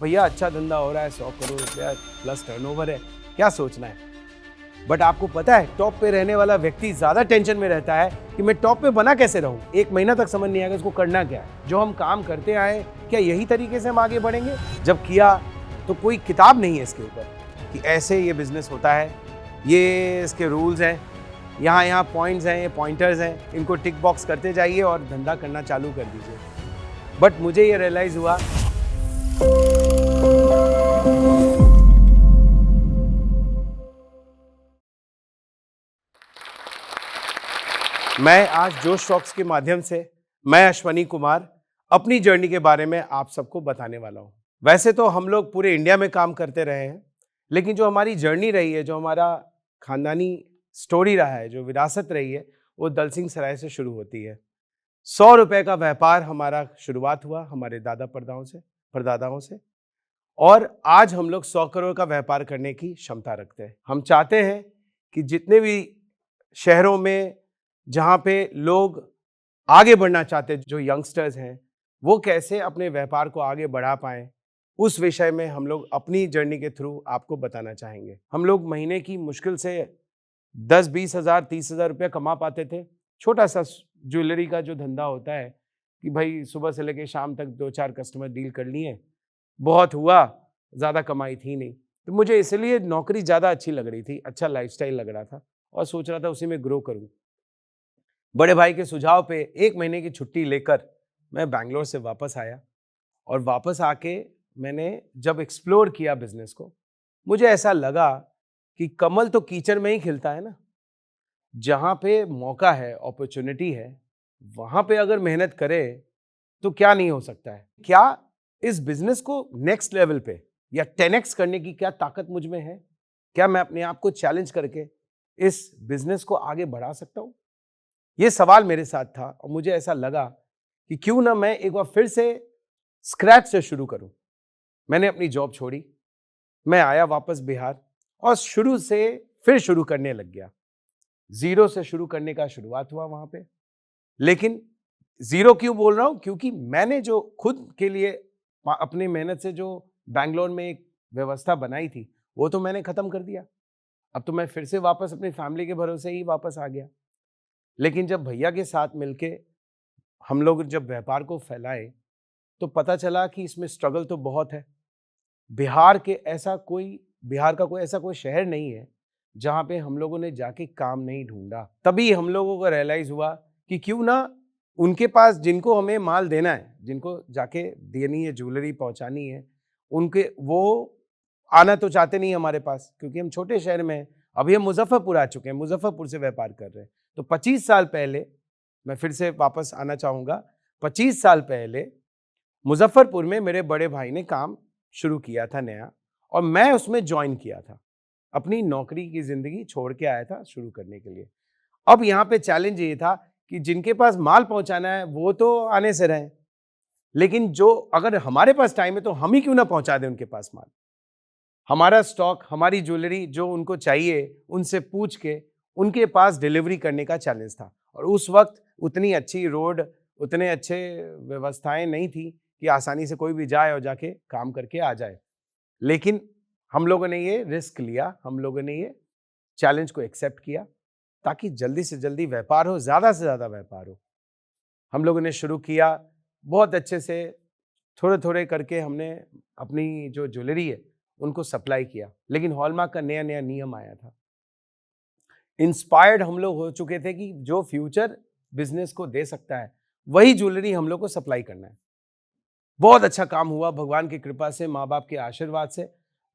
भैया अच्छा धंधा हो रहा है, 100 करोड़ रुपया प्लस टर्नओवर है, क्या सोचना है। बट आपको पता है टॉप पे रहने वाला व्यक्ति ज्यादा टेंशन में रहता है कि मैं टॉप पे बना कैसे रहूं। एक महीना तक समझ नहीं आएगा इसको करना क्या है। जो हम काम करते आए क्या यही तरीके से हम आगे बढ़ेंगे। जब किया तो कोई किताब नहीं है इसके ऊपर कि ऐसे ये बिजनेस होता है, ये इसके रूल्स हैं, यहाँ यहाँ पॉइंट्स हैं, ये पॉइंटर्स हैं, इनको टिक बॉक्स करते जाइए और धंधा करना चालू कर दीजिए। बट मुझे ये रियलाइज हुआ मैं आज जोश टॉक्स के माध्यम से मैं अश्वनी कुमार अपनी जर्नी के बारे में आप सबको बताने वाला हूं। वैसे तो हम लोग पूरे इंडिया में काम करते रहे हैं, लेकिन जो हमारी जर्नी रही है, जो हमारा खानदानी स्टोरी रहा है, जो विरासत रही है, वो दल सिंह सराय से शुरू होती है। 100 रुपए का व्यापार हमारा शुरुआत हुआ हमारे दादा परदादाओं से, और आज हम लोग 100 करोड़ का व्यापार करने की क्षमता रखते हैं। हम चाहते हैं कि जितने भी शहरों में जहाँ पे लोग आगे बढ़ना चाहते हैं, जो यंगस्टर्स हैं, वो कैसे अपने व्यापार को आगे बढ़ा पाएं, उस विषय में हम लोग अपनी जर्नी के थ्रू आपको बताना चाहेंगे। हम लोग महीने की मुश्किल से 10-20 हज़ार 30 हज़ार रुपया कमा पाते थे। छोटा सा ज्वेलरी का जो धंधा होता है कि भाई सुबह से लेकर शाम तक 2-4 कस्टमर डील कर लिए, बहुत हुआ, ज़्यादा कमाई थी नहीं। तो मुझे इसलिए नौकरी ज़्यादा अच्छी लग रही थी, अच्छा लाइफस्टाइल लग रहा था और सोच रहा था उसी में ग्रो करूँ। बड़े भाई के सुझाव पे 1 महीने की छुट्टी लेकर मैं बैंगलोर से वापस आया, और वापस आके मैंने जब एक्सप्लोर किया बिजनेस को, मुझे ऐसा लगा कि कमल तो कीचड़ में ही खिलता है ना। जहाँ पे मौका है, अपॉर्चुनिटी है, वहाँ पे अगर मेहनत करे तो क्या नहीं हो सकता है। क्या इस बिजनेस को नेक्स्ट लेवल पे या 10x करने की क्या ताकत मुझ में है? क्या मैं अपने आप को चैलेंज करके इस बिजनेस को आगे बढ़ा सकता हूँ? ये सवाल मेरे साथ था और मुझे ऐसा लगा कि क्यों ना मैं एक बार फिर से स्क्रैच से शुरू करूं। मैंने अपनी जॉब छोड़ी, मैं आया वापस बिहार और शुरू से फिर शुरू करने लग गया। जीरो से शुरू करने का शुरुआत हुआ वहां पे। लेकिन जीरो क्यों बोल रहा हूं? क्योंकि मैंने जो खुद के लिए अपनी मेहनत से जो बैंगलोर में एक व्यवस्था बनाई थी, वो तो मैंने खत्म कर दिया। अब तो मैं फिर से वापस अपनी फैमिली के भरोसे ही वापस आ गया। लेकिन जब भैया के साथ मिलके हम लोग जब व्यापार को फैलाए, तो पता चला कि इसमें स्ट्रगल तो बहुत है। बिहार का कोई ऐसा कोई शहर नहीं है जहाँ पे हम लोगों ने जाके काम नहीं ढूंढा। तभी हम लोगों को रियलाइज हुआ कि क्यों ना उनके पास जिनको हमें माल देना है, जिनको जाके देनी है, ज्वेलरी पहुंचानी है, उनके वो आना तो चाहते नहीं हमारे पास, क्योंकि हम छोटे शहर में हैं। अभी हम मुजफ्फरपुर आ चुके हैं, मुजफ्फरपुर से व्यापार कर रहे हैं। तो 25 साल पहले, मैं फिर से वापस आना चाहूँगा, 25 साल पहले मुजफ्फरपुर में मेरे बड़े भाई ने काम शुरू किया था नया, और मैं उसमें ज्वाइन किया था। अपनी नौकरी की ज़िंदगी छोड़ के आया था शुरू करने के लिए। अब यहाँ पे चैलेंज ये था कि जिनके पास माल पहुँचाना है वो तो आने से रहें, लेकिन जो अगर हमारे पास टाइम है तो हम ही क्यों ना पहुँचा दें उनके पास माल। हमारा स्टॉक, हमारी ज्वेलरी जो उनको चाहिए, उनसे पूछ के उनके पास डिलीवरी करने का चैलेंज था। और उस वक्त उतनी अच्छी रोड, उतने अच्छे व्यवस्थाएं नहीं थी कि आसानी से कोई भी जाए और जाके काम करके आ जाए। लेकिन हम लोगों ने ये रिस्क लिया, हम लोगों ने ये चैलेंज को एक्सेप्ट किया ताकि जल्दी से जल्दी व्यापार हो, ज़्यादा से ज़्यादा व्यापार हो। हम लोगों ने शुरू किया बहुत अच्छे से, थोड़े-थोड़े करके हमने अपनी जो ज्वेलरी है उनको सप्लाई किया। लेकिन हॉलमार्क का नया-नया नियम आया था। इंस्पायर्ड हम लोग हो चुके थे कि जो फ्यूचर बिजनेस को दे सकता है वही ज्वेलरी हम लोग को सप्लाई करना है। बहुत अच्छा काम हुआ भगवान की कृपा से, माँ बाप के आशीर्वाद से।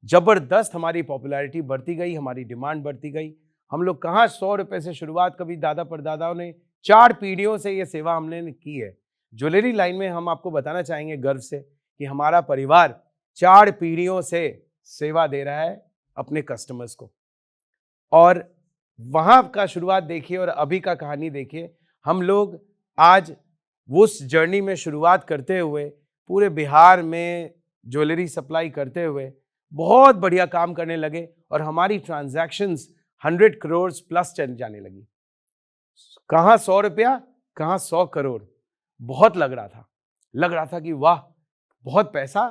जबरदस्त हमारी पॉपुलैरिटी बढ़ती गई, हमारी डिमांड बढ़ती गई। हम लोग कहाँ 100 रुपए से शुरुआत, कभी दादा परदादाओं ने 4 पीढ़ियों से ये सेवा हमने की है। ज्वेलरी लाइन में हम आपको बताना चाहेंगे गर्व से कि हमारा परिवार 4 पीढ़ियों से सेवा दे रहा है अपने कस्टमर्स को। और वहां का शुरुआत देखिए और अभी का कहानी देखिए। हम लोग आज उस जर्नी में शुरुआत करते हुए पूरे बिहार में ज्वेलरी सप्लाई करते हुए बहुत बढ़िया काम करने लगे, और हमारी ट्रांजैक्शंस 100 करोड़ प्लस चल जाने लगी। कहाँ 100 रुपया, कहाँ 100 करोड़। बहुत लग रहा था कि वाह, बहुत पैसा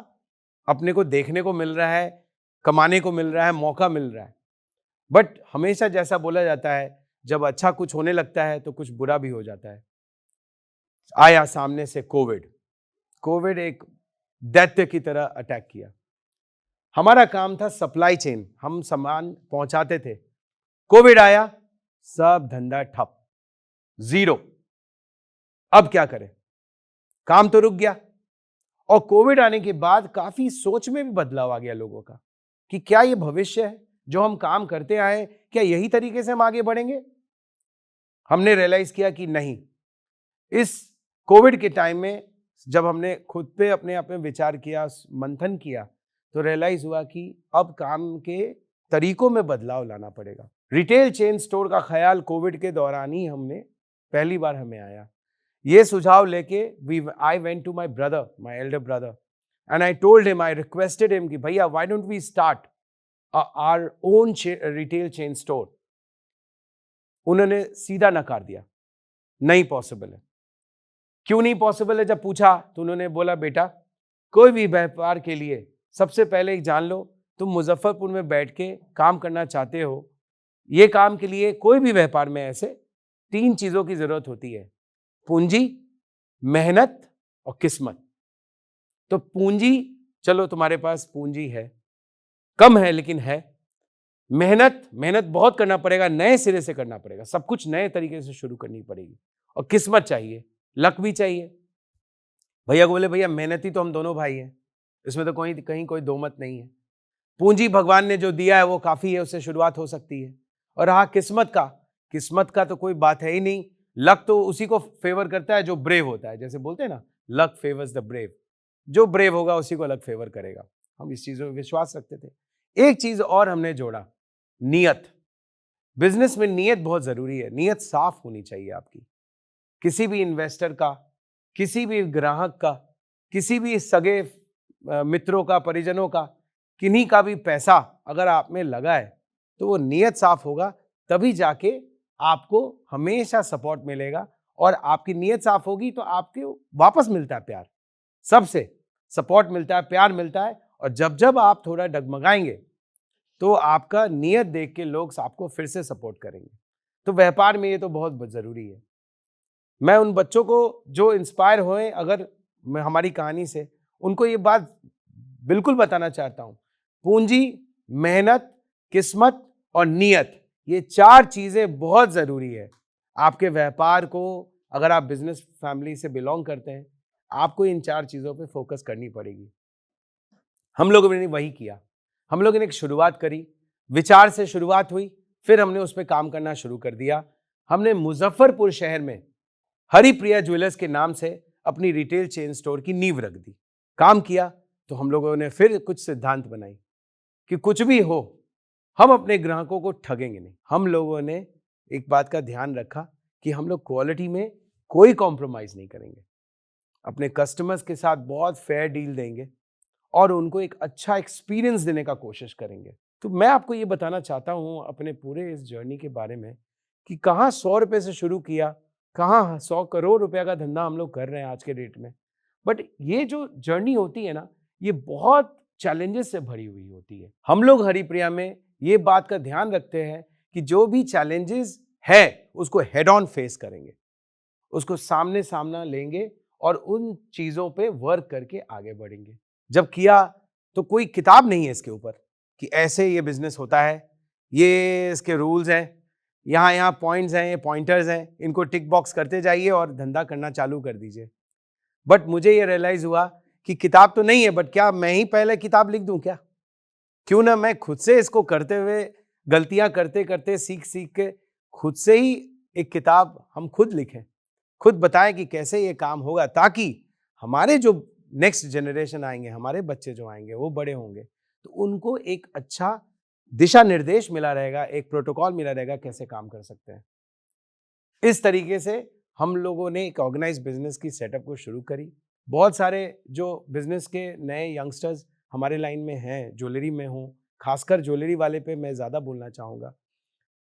अपने को देखने को मिल रहा है, कमाने को मिल रहा है, मौका मिल रहा है। बट हमेशा जैसा बोला जाता है, जब अच्छा कुछ होने लगता है तो कुछ बुरा भी हो जाता है। आया सामने से कोविड। कोविड एक दैत्य की तरह अटैक किया। हमारा काम था सप्लाई चेन, हम सामान पहुंचाते थे। कोविड आया, सब धंधा ठप, जीरो। अब क्या करें? काम तो रुक गया। और कोविड आने के बाद काफी सोच में भी बदलाव आ गया लोगों का कि क्या ये भविष्य है? जो हम काम करते आए, क्या यही तरीके से हम आगे बढ़ेंगे? हमने रियलाइज किया कि नहीं। इस कोविड के टाइम में जब हमने खुद पे अपने आप में विचार किया, मंथन किया, तो रियलाइज हुआ कि अब काम के तरीकों में बदलाव लाना पड़ेगा। रिटेल चेन स्टोर का ख्याल कोविड के दौरान ही पहली बार हमें आया। ये सुझाव लेके I went to my brother, my elder brother, and I told him, I requested him कि भैया why don't we start our own retail chain store. उन्होंने सीधा नकार दिया, नहीं पॉसिबल है। क्यों नहीं पॉसिबल है? जब पूछा तो उन्होंने बोला, बेटा कोई भी व्यापार के लिए सबसे पहले जान लो, तुम मुजफ्फरपुर में बैठ के काम करना चाहते हो, ये काम के लिए कोई भी व्यापार में ऐसे 3 चीजों की जरूरत होती है, पूंजी, मेहनत और किस्मत। तो पूंजी, चलो तुम्हारे पास पूंजी है, कम है लेकिन है। मेहनत बहुत करना पड़ेगा, नए सिरे से करना पड़ेगा, सब कुछ नए तरीके से शुरू करनी पड़ेगी। और किस्मत चाहिए, लक भी चाहिए। भैया को बोले, भैया मेहनती तो हम दोनों भाई हैं, इसमें तो कहीं कोई दो मत नहीं है। पूंजी भगवान ने जो दिया है वो काफी है, उससे शुरुआत हो सकती है। और रहा किस्मत का तो कोई बात है ही नहीं। लक तो उसी को फेवर करता है जो ब्रेव होता है, जैसे बोलते हैं ना, लक फेवर्स द ब्रेव। जो ब्रेव होगा उसी को लक फेवर करेगा। हम इस चीज में विश्वास रखते थे। एक चीज और हमने जोड़ा, नियत। बिजनेस में नियत बहुत जरूरी है। नियत साफ होनी चाहिए आपकी। किसी भी इन्वेस्टर का, किसी भी ग्राहक का, किसी भी सगे मित्रों का, परिजनों का, किन्हीं का भी पैसा अगर आप में लगा है तो वो नियत साफ होगा, तभी जाके आपको हमेशा सपोर्ट मिलेगा। और आपकी नियत साफ होगी तो आपको वापस मिलता है प्यार, सबसे सपोर्ट मिलता है, प्यार मिलता है। और जब जब आप थोड़ा डगमगाएंगे तो आपका नियत देख के लोग आपको फिर से सपोर्ट करेंगे। तो व्यापार में ये तो बहुत जरूरी है। मैं उन बच्चों को जो इंस्पायर हुए अगर मैं हमारी कहानी से, उनको ये बात बिल्कुल बताना चाहता हूं, पूंजी, मेहनत, किस्मत और नियत, ये 4 चीजें बहुत जरूरी है आपके व्यापार को। अगर आप बिजनेस फैमिली से बिलोंग करते हैं, आपको इन 4 चीजों पे फोकस करनी पड़ेगी। हम लोगों ने वही किया। हम लोगों ने एक शुरुआत करी, विचार से शुरुआत हुई, फिर हमने उस पर काम करना शुरू कर दिया। हमने मुजफ्फरपुर शहर में हरिप्रिया ज्वेलर्स के नाम से अपनी रिटेल चेन स्टोर की नींव रख दी। काम किया तो हम लोगों ने फिर कुछ सिद्धांत बनाई कि कुछ भी हो, हम अपने ग्राहकों को ठगेंगे नहीं। हम लोगों ने एक बात का ध्यान रखा कि हम लोग क्वालिटी में कोई कॉम्प्रोमाइज नहीं करेंगे, अपने कस्टमर्स के साथ बहुत फेयर डील देंगे और उनको एक अच्छा एक्सपीरियंस देने का कोशिश करेंगे। तो मैं आपको ये बताना चाहता हूँ अपने पूरे इस जर्नी के बारे में कि कहाँ 100 रुपए से शुरू किया, कहाँ 100 करोड़ रुपए का धंधा हम लोग कर रहे हैं आज के डेट में। बट ये जो जर्नी होती है ना, ये बहुत चैलेंजेस से भरी हुई होती है। हम लोग हरिप्रिया में ये बात का ध्यान रखते हैं कि जो भी चैलेंजेस है उसको हेड ऑन फेस करेंगे, उसको सामने सामना लेंगे और उन चीजों पे वर्क करके आगे बढ़ेंगे। जब किया तो कोई किताब नहीं है इसके ऊपर कि ऐसे ये बिजनेस होता है, ये इसके रूल्स हैं, यहाँ यहाँ पॉइंट्स हैं, ये पॉइंटर्स हैं, इनको टिक बॉक्स करते जाइए और धंधा करना चालू कर दीजिए। बट मुझे ये रियलाइज हुआ कि किताब तो नहीं है, बट क्या मैं ही पहले किताब लिख दूं क्या? क्यों ना मैं खुद से इसको करते हुए, गलतियां करते करते, सीख सीख के खुद से ही एक किताब हम खुद लिखें, खुद बताएं कि कैसे ये काम होगा, ताकि हमारे जो नेक्स्ट जनरेशन आएंगे, हमारे बच्चे जो आएंगे, वो बड़े होंगे तो उनको एक अच्छा दिशा निर्देश मिला रहेगा, एक प्रोटोकॉल मिला रहेगा कैसे काम कर सकते हैं। इस तरीके से हम लोगों ने एक ऑर्गेनाइज बिजनेस की सेटअप को शुरू करी। बहुत सारे जो बिजनेस के नए यंगस्टर्स हमारे लाइन में हैं, ज्वेलरी में हूँ, खासकर ज्वेलरी वाले पे मैं ज़्यादा बोलना चाहूँगा।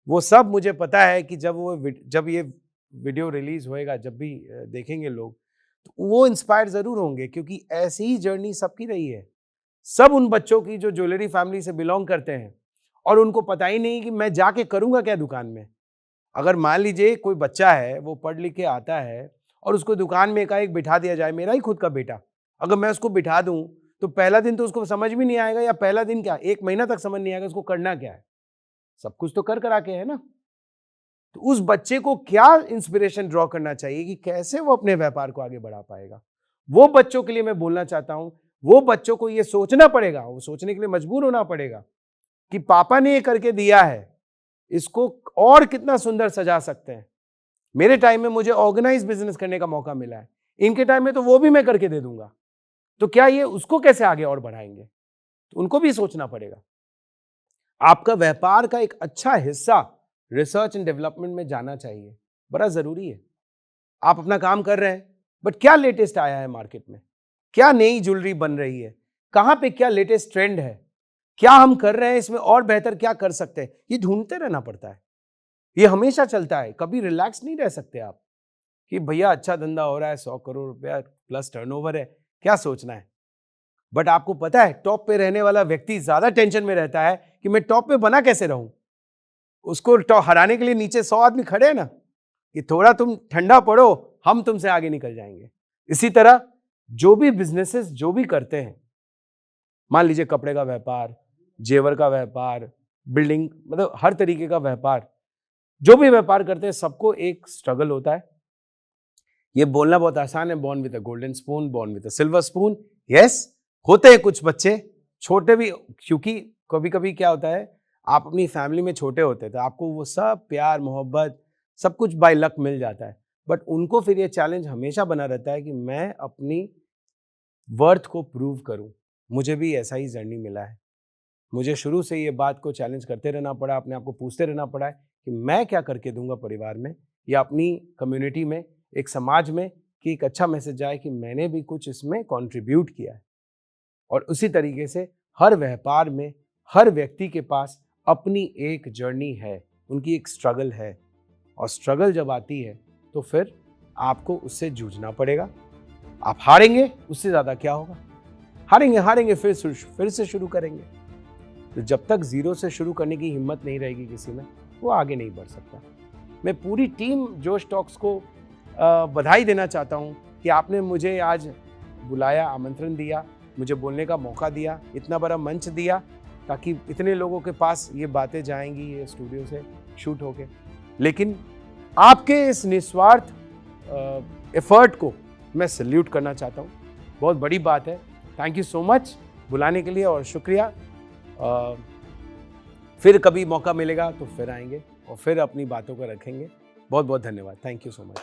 वो सब मुझे पता है कि जब ये वीडियो रिलीज होएगा, जब भी देखेंगे लोग, तो वो इंस्पायर ज़रूर होंगे, क्योंकि ऐसी ही जर्नी सबकी रही है। सब उन बच्चों की जो ज्वेलरी फैमिली से बिलोंग करते हैं और उनको पता ही नहीं कि मैं जाके करूंगा क्या दुकान में। अगर मान लीजिए कोई बच्चा है, वो पढ़ लिख के आता है और उसको दुकान में एकाएक बिठा दिया जाए, मेरा ही खुद का बेटा, अगर मैं उसको बिठा दूं तो पहला दिन तो उसको समझ भी नहीं आएगा, या पहला दिन क्या, 1 महीना तक समझ नहीं आएगा उसको करना क्या है। सब कुछ तो कर आके है ना। तो उस बच्चे को क्या इंस्पिरेशन ड्रॉ करना चाहिए कि कैसे वो अपने व्यापार को आगे बढ़ा पाएगा, वो बच्चों के लिए मैं बोलना चाहता हूं। वो बच्चों को ये सोचना पड़ेगा, वो सोचने के लिए मजबूर होना पड़ेगा कि पापा ने ये करके दिया है, इसको और कितना सुंदर सजा सकते हैं। मेरे टाइम में मुझे ऑर्गेनाइज बिजनेस करने का मौका मिला है, इनके टाइम में तो वो भी मैं करके दे दूंगा, तो क्या ये उसको कैसे आगे और बढ़ाएंगे, तो उनको भी सोचना पड़ेगा। आपका व्यापार का एक अच्छा हिस्सा रिसर्च एंड डेवलपमेंट में जाना चाहिए, बड़ा जरूरी है। आप अपना काम कर रहे हैं, बट क्या लेटेस्ट आया है मार्केट में, क्या नई ज्वेलरी बन रही है, कहां पे क्या लेटेस्ट ट्रेंड है, क्या हम कर रहे हैं, इसमें और बेहतर क्या कर सकते हैं, ये ढूंढते रहना पड़ता है। ये हमेशा चलता है, कभी रिलैक्स नहीं रह सकते आप कि भैया अच्छा धंधा हो रहा है, 100 करोड़ रुपया प्लस टर्नओवर है, क्या सोचना है। बट आपको पता है टॉप पे रहने वाला व्यक्ति ज्यादा टेंशन में रहता है कि मैं टॉप पे बना कैसे रहूं। उसको हराने के लिए नीचे 100 आदमी खड़े हैं ना, कि थोड़ा तुम ठंडा पड़ो, हम तुमसे आगे निकल जाएंगे। इसी तरह जो भी बिजनेसेस जो भी करते हैं, मान लीजिए कपड़े का व्यापार, जेवर का व्यापार, बिल्डिंग, मतलब हर तरीके का व्यापार, जो भी व्यापार करते हैं सबको एक स्ट्रगल होता है। ये बोलना बहुत आसान है, born with a golden spoon, born with a silver spoon. Yes, होते हैं कुछ बच्चे छोटे भी, क्योंकि कभी कभी क्या होता है, आप अपनी फैमिली में छोटे होते हैं तो आपको वो सब प्यार मोहब्बत सब कुछ बाय लक मिल जाता है, बट उनको फिर ये चैलेंज हमेशा बना रहता है कि मैं अपनी वर्थ को प्रूव करूं। मुझे भी ऐसा ही जर्नी मिला है, मुझे शुरू से ये बात को चैलेंज करते रहना पड़ा, अपने आप को पूछते रहना पड़ा है कि मैं क्या करके दूंगा परिवार में या अपनी कम्युनिटी में, एक समाज में, कि एक अच्छा मैसेज जाए कि मैंने भी कुछ इसमें कंट्रीब्यूट किया है। और उसी तरीके से हर व्यापार में हर व्यक्ति के पास अपनी एक जर्नी है, उनकी एक स्ट्रगल है, और स्ट्रगल जब आती है तो फिर आपको उससे जूझना पड़ेगा। आप हारेंगे, उससे ज़्यादा क्या होगा, हारेंगे फिर से शुरू करेंगे। तो जब तक जीरो से शुरू करने की हिम्मत नहीं रहेगी किसी में, वो आगे नहीं बढ़ सकता। मैं पूरी टीम जोश टॉक्स को बधाई देना चाहता हूँ कि आपने मुझे आज बुलाया, आमंत्रण दिया, मुझे बोलने का मौका दिया, इतना बड़ा मंच दिया, ताकि इतने लोगों के पास ये बातें जाएंगी ये स्टूडियो से शूट होके। लेकिन आपके इस निस्वार्थ एफर्ट को मैं सैल्यूट करना चाहता हूँ, बहुत बड़ी बात है। थैंक यू सो मच बुलाने के लिए, और शुक्रिया। फिर कभी मौका मिलेगा तो फिर आएंगे और फिर अपनी बातों को रखेंगे। बहुत बहुत धन्यवाद, थैंक यू सो मच।